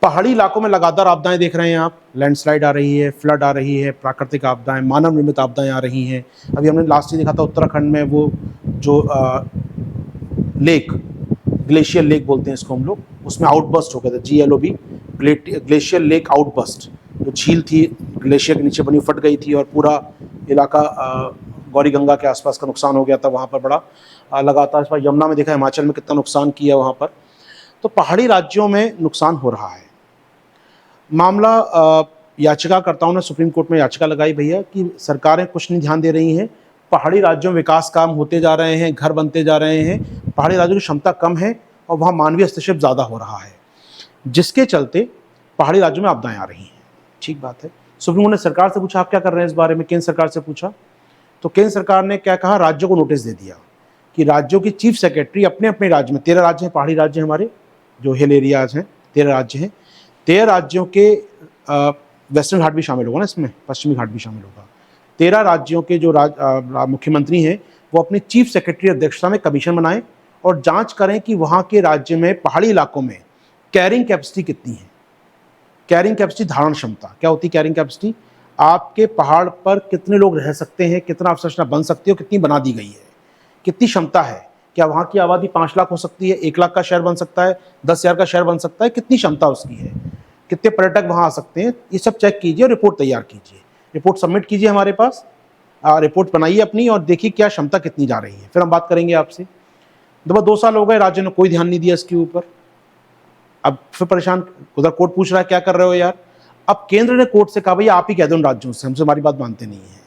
पहाड़ी इलाकों में लगातार आपदाएं देख रहे हैं आप, लैंडस्लाइड आ रही है, फ्लड आ रही है, प्राकृतिक आपदाएं, मानव निर्मित आपदाएं आ रही हैं। अभी हमने लास्ट ईयर देखा था उत्तराखंड में वो जो लेक, ग्लेशियर लेक बोलते हैं इसको हम लोग, उसमें आउटबर्स्ट हो गया था, GLOB, ग्लेशियर लेक आउटबर्स्ट। जो झील थी ग्लेशियर के नीचे बनी फट गई थी और पूरा इलाका गौरी गंगा के आसपास का नुकसान हो गया था वहाँ पर बड़ा। लगातार इस बार यमुना में देखा, हिमाचल में कितना नुकसान किया वहाँ पर। तो पहाड़ी राज्यों में नुकसान हो रहा है। मामला याचिकाकर्ताओं ने सुप्रीम कोर्ट में याचिका लगाई भैया कि सरकारें कुछ नहीं ध्यान दे रही हैं, पहाड़ी राज्यों में विकास काम होते जा रहे हैं, घर बनते जा रहे हैं, पहाड़ी राज्यों की क्षमता कम है और वहाँ मानवीय हस्तक्षेप ज़्यादा हो रहा है, जिसके चलते पहाड़ी राज्यों में आपदाएं आ रही हैं। ठीक बात है। सुप्रीम कोर्ट ने सरकार से पूछा आप क्या कर रहे हैं इस बारे में, केंद्र सरकार से पूछा, तो केंद्र सरकार ने क्या कहा, राज्यों को नोटिस दे दिया कि राज्यों की चीफ सेक्रेटरी अपने अपने राज्य में, 13 राज्य हैं पहाड़ी राज्य हमारे जो हिल एरियाज हैं, 13 राज्य हैं, 13 राज्यों के वेस्टर्न घाट भी शामिल होगा ना इसमें, पश्चिमी घाट भी शामिल होगा। 13 राज्यों के जो मुख्यमंत्री हैं वो अपनी चीफ सेक्रेटरी अध्यक्षता में कमीशन बनाएं और जांच करें कि वहाँ के राज्य में पहाड़ी इलाकों में कैरिंग कैपेसिटी कितनी है। कैरिंग कैपेसिटी, धारण क्षमता क्या होती है कैरिंग कैपेसिटी, आपके पहाड़ पर कितने लोग रह सकते हैं, कितना अवसंरचना बन सकती है, कितनी बना दी गई है, कितनी क्षमता है, क्या वहाँ की आबादी 5 लाख हो सकती है, 1 लाख का शहर बन सकता है, 10,000 का शहर बन सकता है, कितनी क्षमता उसकी है, कितने पर्यटक वहाँ आ सकते हैं, ये सब चेक कीजिए और रिपोर्ट तैयार कीजिए, रिपोर्ट सबमिट कीजिए हमारे पास, रिपोर्ट बनाइए अपनी और देखिए क्या क्षमता कितनी जा रही है, फिर हम बात करेंगे आपसे। 2 साल हो गए, राज्य ने कोई ध्यान नहीं दिया इसके ऊपर। अब फिर परेशान, उधर कोर्ट पूछ रहा है क्या कर रहे हो यार। अब केंद्र ने कोर्ट से कहा भैया आप ही कह दो उन राज्यों से, हमसे हमारी बात मानते नहीं है।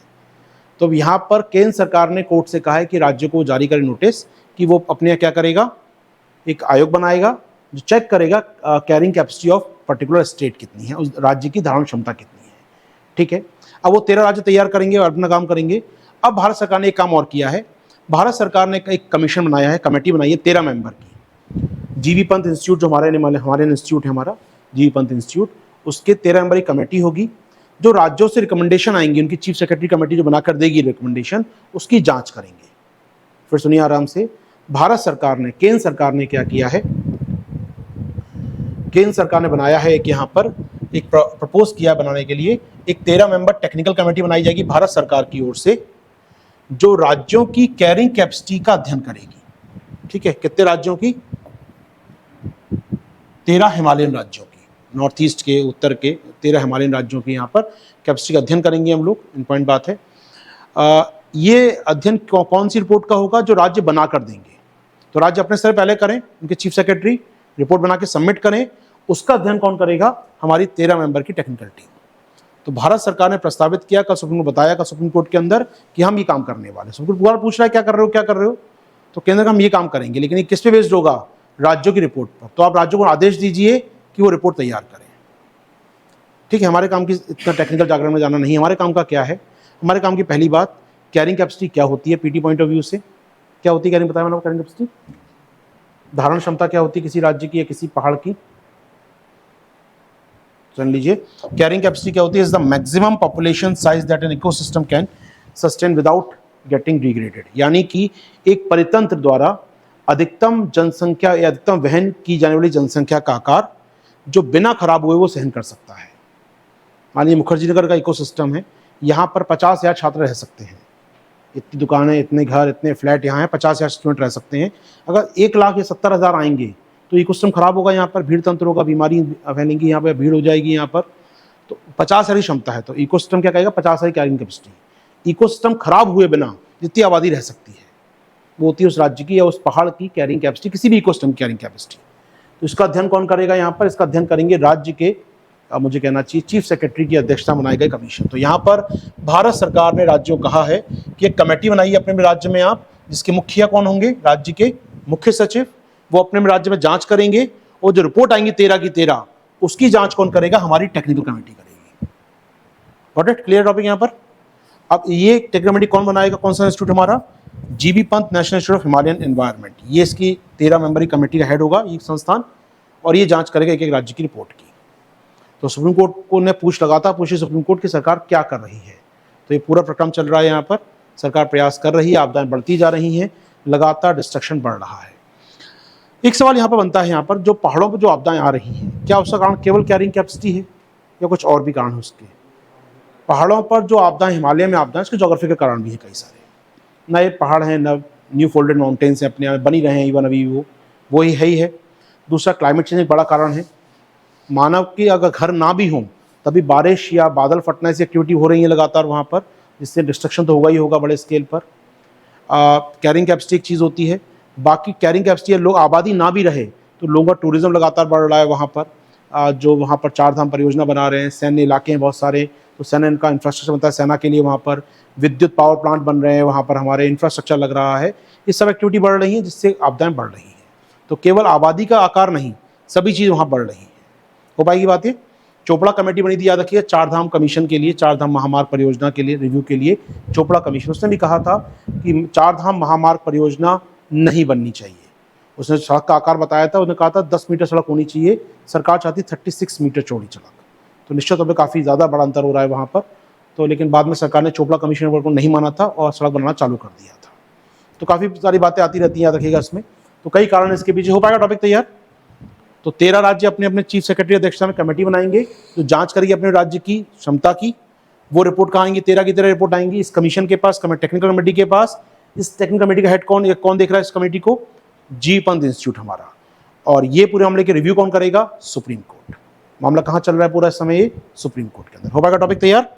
तो यहाँ पर केंद्र सरकार ने कोर्ट से कहा है कि राज्यों को जारी करे नोटिस कि वो अपने क्या करेगा, एक आयोग बनाएगा जो चेक करेगा carrying capacity of particular state कितनी है, उस राज्य की धारण क्षमता कितनी है। ठीक है, अब वो 13 राज्य तैयार करेंगे और अपना काम करेंगे। अब भारत सरकार ने एक काम और किया है, भारत सरकार ने एक कमीशन बनाया है, कमेटी बनाई है 13 मेंबर की। जीबी पंत इंस्टीट्यूट जो हमारे इंस्टीट्यूट है, हमारा जीबी पंत इंस्टीट्यूट, उसके 13 मेंबर की कमेटी होगी जो राज्यों से रिकमेंडेशन आएंगी, उनकी चीफ सेक्रेटरी कमेटी जो बनाकर देगी रिकमेंडेशन, उसकी जांच करेंगे। फिर सुनिए आराम से, भारत सरकार ने, केंद्र सरकार ने क्या किया है, केंद्र सरकार ने बनाया है एक यहाँ पर एक प्रपोज किया बनाने के लिए एक 13 मेंबर टेक्निकल कमेटी बनाई जाएगी भारत सरकार की ओर से, जो राज्यों की कैरिंग कैपेसिटी का अध्ययन करेगी। ठीक है, कितने राज्यों की, 13 हिमालयन राज्यों की, नॉर्थ ईस्ट के, उत्तर के 13 हिमालयन राज्यों की यहाँ पर कैपेसिटी का अध्ययन करेंगे हम लोग। इम्पॉर्टेंट बात है। ये अध्ययन कौन सी रिपोर्ट का होगा, जो राज्य बना कर देंगे। तो राज्य अपने स्तर पहले करें, उनके चीफ सेक्रेटरी रिपोर्ट बना के सबमिट करें, उसका अध्ययन कौन करेगा, हमारी 13 मेंबर की टेक्निकल टीम। तो भारत सरकार ने प्रस्तावित किया, कल सुप्रीम कोर्ट बताया, कल सुप्रीम कोर्ट के अंदर कि हम ये काम करने वाले। सुप्रीम कोर्ट पूछ रहा है क्या कर रहे हो, क्या कर रहे हो, तो केंद्र का हम ये काम करेंगे, लेकिन ये किस पे बेस्ड होगा, राज्यों की रिपोर्ट पर। तो आप राज्यों को आदेश दीजिए कि वो रिपोर्ट तैयार करें। ठीक है, हमारे काम की इतना टेक्निकल जागरण में जाना नहीं, हमारे काम का क्या है, हमारे काम की पहली बात, कैरिंग कैपेसिटी क्या होती है, पीटी पॉइंट ऑफ व्यू से क्या होती है कैरिंग, बताया मैंने कैरिंग कैपेसिटी, धारण क्षमता क्या होती है किसी राज्य की या किसी पहाड़ की। सुन लीजिए, कैरिंग कैपेसिटी क्या होती है, is the maximum population size that an ecosystem can sustain without getting degraded. यानी कि एक परितंत्र द्वारा अधिकतम जनसंख्या या अधिकतम वहन की जाने वाली जनसंख्या का आकार जो बिना खराब हुए वो सहन कर सकता है। मानिए मुखर्जी नगर का इकोसिस्टम है, यहाँ पर 50,000 छात्र रह सकते हैं, इतनी दुकानें, इतने घर, इतने फ्लैट यहाँ हैं, 50,000 स्टूडेंट रह सकते हैं। अगर 1,00,000 या 70,000 आएंगे तो इकोसिस्टम खराब होगा, यहाँ पर भीड़ तंत्र होगा, बीमारी फैलेंगी, यहाँ पर भीड़ हो जाएगी यहाँ पर। तो 50,000 की क्षमता है, तो इकोसिस्टम क्या कहेगा, 50,000 कैरिंग कैपेसिटी। इकोसिस्टम खराब हुए बिना जितनी आबादी रह सकती है वो होती है उस राज्य की या उस पहाड़ की कैरिंग कैपेसिटी, किसी भी इकोसिस्टम की कैरिंग कैपेसिटी। तो इसका अध्ययन कौन करेगा यहाँ पर, इसका अध्ययन करेंगे राज्य के, मुझे कहना चाहिए चीफ सेक्रेटरी की अध्यक्षता बनाई गई कमीशन। तो यहाँ पर भारत सरकार ने राज्यों को कहा है कि एक कमेटी बनाइए अपने राज्य में आप, जिसके मुखिया कौन होंगे, राज्य के मुख्य सचिव, वो अपने राज्य में जांच करेंगे और जो रिपोर्ट आएंगी 13 की 13, उसकी जांच कौन करेगा, हमारी टेक्निकल कमेटी करेगी। गॉट इट, क्लियर टॉपिक यहाँ पर। अब ये टेक्निकल कमेटी कौन बनाएगा, कौन सा इंस्टीट्यूट, हमारा GB Pant national institute of Himalayan environment, ये इसकी 13 मेंबरी कमेटी का हेड होगा ये संस्थान, और ये जांच करेगा एक एक राज्य की रिपोर्ट की। तो सुप्रीम कोर्ट को ने पूछी सुप्रीम कोर्ट की सरकार क्या कर रही है। तो ये पूरा प्रक्रम चल रहा है, यहाँ पर सरकार प्रयास कर रही है, आपदाएं बढ़ती जा रही हैं, लगातार डिस्ट्रक्शन बढ़ रहा है। एक सवाल यहाँ पर बनता है, यहाँ पर जो पहाड़ों पर जो आपदाएं आ रही हैं, क्या उसका कारण केवल कैरिंग कैपेसिटी है या कुछ और भी कारण है उसके? पहाड़ों पर जो आपदाएं, हिमालय में आपदाएं, इसके जोग्राफी के कारण भी है कई सारे। ना ये पहाड़ हैं, ना न्यू फोल्डेड माउंटेन्स हैं, अपने आप बनी रहे हैं, इवन अभी वो ही है ही है। दूसरा, क्लाइमेट चेंज एक बड़ा कारण है। मानव की अगर घर ना भी हों तभी बारिश या बादल फटने से एक्टिविटी हो रही है लगातार वहाँ पर, जिससे डिस्ट्रक्शन तो होगा ही होगा बड़े स्केल पर। कैरिंग कैपेसिटी एक चीज़ होती है। बाकी कैरिंग कैपेसिटी है, लोग आबादी ना भी रहे तो लोगों का टूरिज्म लगातार बढ़ रहा है वहाँ पर। जो वहाँ पर 4 धाम परियोजना बना रहे हैं, सैन्य इलाके हैं बहुत सारे, तो सैन्य का इंफ्रास्ट्रक्चर बनता है सेना के लिए, वहाँ पर विद्युत पावर प्लांट बन रहे हैं, वहाँ पर हमारे इंफ्रास्ट्रक्चर लग रहा है, ये सब एक्टिविटी बढ़ रही है जिससे आपदाएं बढ़ रही हैं। तो केवल आबादी का आकार नहीं, सभी चीज़ वहाँ बढ़ रही हैं। हो पाएगी बात ये? चोपड़ा कमेटी बनी थी, याद रखिए, 4 धाम कमीशन के लिए, 4 धाम महामार्ग परियोजना के लिए रिव्यू के लिए चोपड़ा कमीशन। उसने भी कहा था कि 4 धाम महामार्ग परियोजना नहीं बननी चाहिए। उसने सड़क का आकार बताया था, उसने कहा था 10 मीटर सड़क होनी चाहिए, सरकार चाहती 36 मीटर चौड़ी सड़क। तो निश्चित तौर पर काफ़ी ज़्यादा बड़ा अंतर हो रहा है वहाँ पर। तो लेकिन बाद में सरकार ने चोपड़ा कमीशन रिपोर्ट को नहीं माना था और सड़क बनाना चालू कर दिया था। तो काफ़ी सारी बातें आती रहती हैं, याद रखिएगा इसमें। तो कई कारण इसके पीछे। हो पाएगा टॉपिक तैयार? तो 13 राज्य अपने अपने चीफ सेक्रेटरी अध्यक्षता में कमेटी बनाएंगे जो जांच करेगी अपने राज्य की क्षमता की। वो रिपोर्ट कहाँ आएंगी? 13 की 13 रिपोर्ट आएंगी इस कमीशन के पास, टेक्निकल कमेटी के पास। इस टेक्निकल कमेटी का हेड कौन देख रहा है इस कमेटी को? जी पंत इंस्टीट्यूट हमारा। और ये पूरे मामले के रिव्यू कौन करेगा? Supreme court. मामला कहाँ चल रहा है पूरा इस समय? ये सुप्रीम कोर्ट के अंदर। हो पाएगा टॉपिक तैयार?